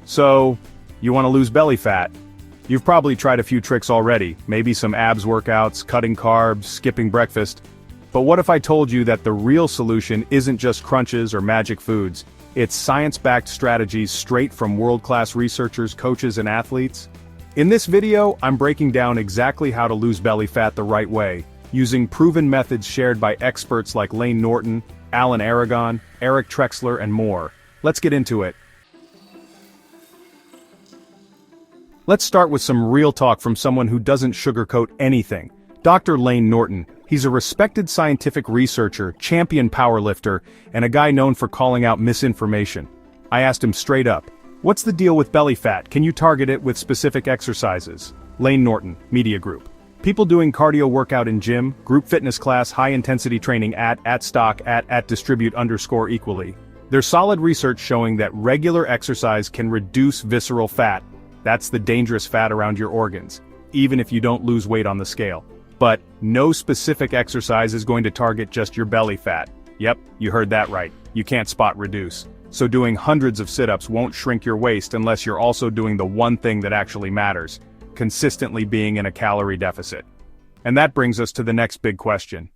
So, you want to lose belly fat? You've probably tried a few tricks already, maybe some abs workouts, cutting carbs, skipping breakfast. But what if I told you that the real solution isn't just crunches or magic foods, it's science-backed strategies straight from world-class researchers, coaches, and athletes? In this video, I'm breaking down exactly how to lose belly fat the right way, using proven methods shared by experts like Layne Norton, Aragon, Eric Trexler, and more. Let's get into it. Let's start with some real talk from someone who doesn't sugarcoat anything. Dr. Layne Norton. He's a respected scientific researcher, champion powerlifter, and a guy known for calling out misinformation. I asked him straight up, what's the deal with belly fat? Can you target it with specific exercises? Layne Norton, Media Group. People doing cardio workout in gym, group fitness class, high-intensity training at distribute _ equally. There's solid research showing that regular exercise can reduce visceral fat. That's the dangerous fat around your organs, even if you don't lose weight on the scale. But no specific exercise is going to target just your belly fat. Yep, you heard that right. You can't spot reduce. So doing hundreds of sit-ups won't shrink your waist unless you're also doing the one thing that actually matters, consistently being in a calorie deficit. And that brings us to the next big question.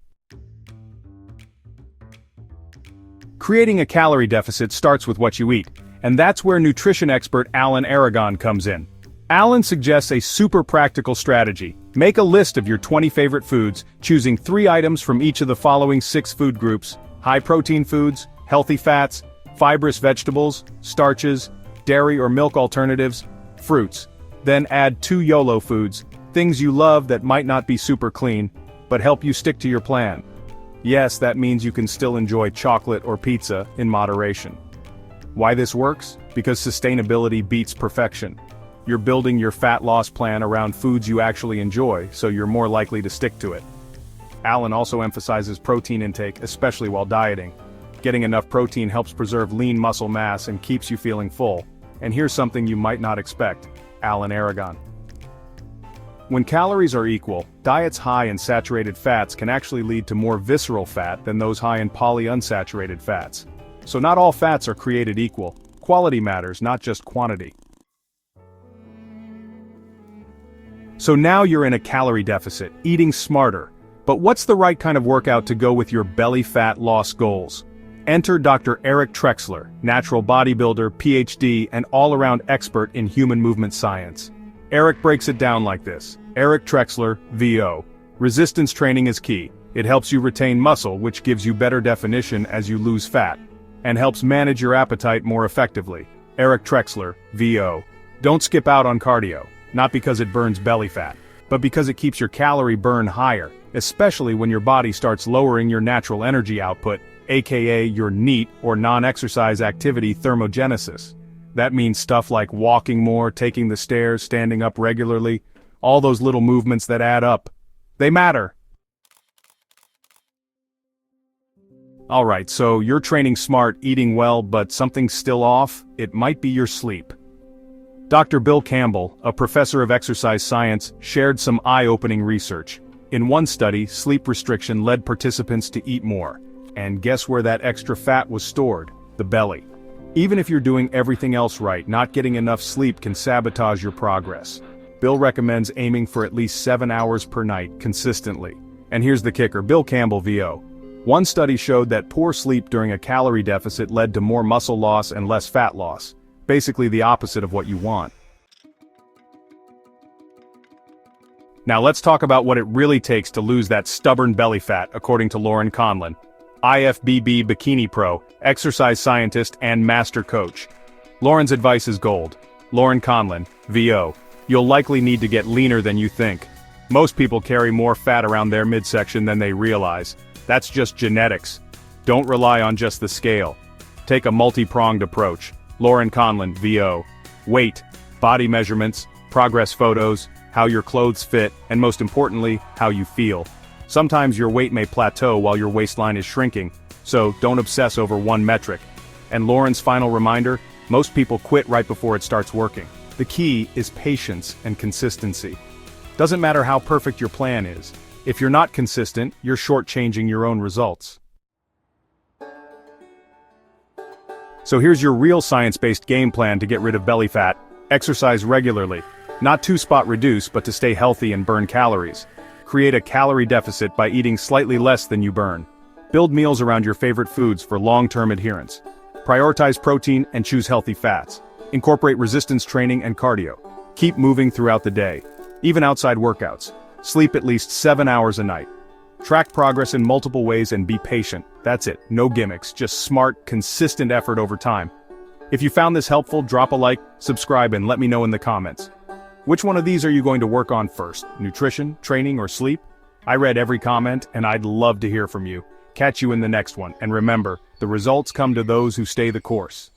Creating a calorie deficit starts with what you eat, and that's where nutrition expert Aragon comes in. Alan suggests a super practical strategy. Make a list of your 20 favorite foods, choosing 3 items from each of the following 6 food groups: high-protein foods, healthy fats, fibrous vegetables, starches, dairy or milk alternatives, fruits. Then add 2 YOLO foods, things you love that might not be super clean, but help you stick to your plan. Yes, that means you can still enjoy chocolate or pizza in moderation. Why this works? Because sustainability beats perfection. You're building your fat loss plan around foods you actually enjoy, so you're more likely to stick to it. Alan also emphasizes protein intake, especially while dieting. Getting enough protein helps preserve lean muscle mass and keeps you feeling full. And here's something you might not expect: Aragon. When calories are equal, diets high in saturated fats can actually lead to more visceral fat than those high in polyunsaturated fats. So not all fats are created equal. Quality matters, not just quantity. So now you're in a calorie deficit, eating smarter. But what's the right kind of workout to go with your belly fat loss goals? Enter Dr. Eric Trexler, natural bodybuilder, PhD, and all-around expert in human movement science. Eric breaks it down like this. Eric Trexler, VO. Resistance training is key. It helps you retain muscle, which gives you better definition as you lose fat, and helps manage your appetite more effectively. Eric Trexler, VO. Don't skip out on cardio. Not because it burns belly fat, but because it keeps your calorie burn higher, especially when your body starts lowering your natural energy output, aka your NEAT or non-exercise activity thermogenesis. That means stuff like walking more, taking the stairs, standing up regularly, all those little movements that add up. They matter. Alright, so you're training smart, eating well, but something's still off. It might be your sleep. Dr. Bill Campbell, a professor of exercise science, shared some eye-opening research. In one study, sleep restriction led participants to eat more. And guess where that extra fat was stored? The belly. Even if you're doing everything else right, not getting enough sleep can sabotage your progress. Bill recommends aiming for at least 7 hours per night, consistently. And here's the kicker: Bill Campbell, VO. One study showed that poor sleep during a calorie deficit led to more muscle loss and less fat loss. Basically the opposite of what you want. Now let's talk about what it really takes to lose that stubborn belly fat, according to Laurin Conlin, IFBB Bikini Pro, exercise scientist and master coach. Laurin's advice is gold. Laurin Conlin, VO. You'll likely need to get leaner than you think. Most people carry more fat around their midsection than they realize. That's just genetics. Don't rely on just the scale. Take a multi-pronged approach. Laurin Conlin, VO. Weight, body measurements, progress photos, how your clothes fit, and most importantly, how you feel. Sometimes your weight may plateau while your waistline is shrinking, so don't obsess over one metric. And Laurin's final reminder: most people quit right before it starts working. The key is patience and consistency. Doesn't matter how perfect your plan is. If you're not consistent, you're shortchanging your own results. So here's your real science-based game plan to get rid of belly fat. Exercise regularly. Not to spot reduce, but to stay healthy and burn calories. Create a calorie deficit by eating slightly less than you burn. Build meals around your favorite foods for long-term adherence. Prioritize protein and choose healthy fats. Incorporate resistance training and cardio. Keep moving throughout the day, even outside workouts. Sleep at least 7 hours a night. Track progress in multiple ways and be patient. That's it, no gimmicks, just smart, consistent effort over time. If you found this helpful, drop a like, subscribe, and let me know in the comments. Which one of these are you going to work on first? Nutrition, training, or sleep? I read every comment, and I'd love to hear from you. Catch you in the next one, and remember, the results come to those who stay the course.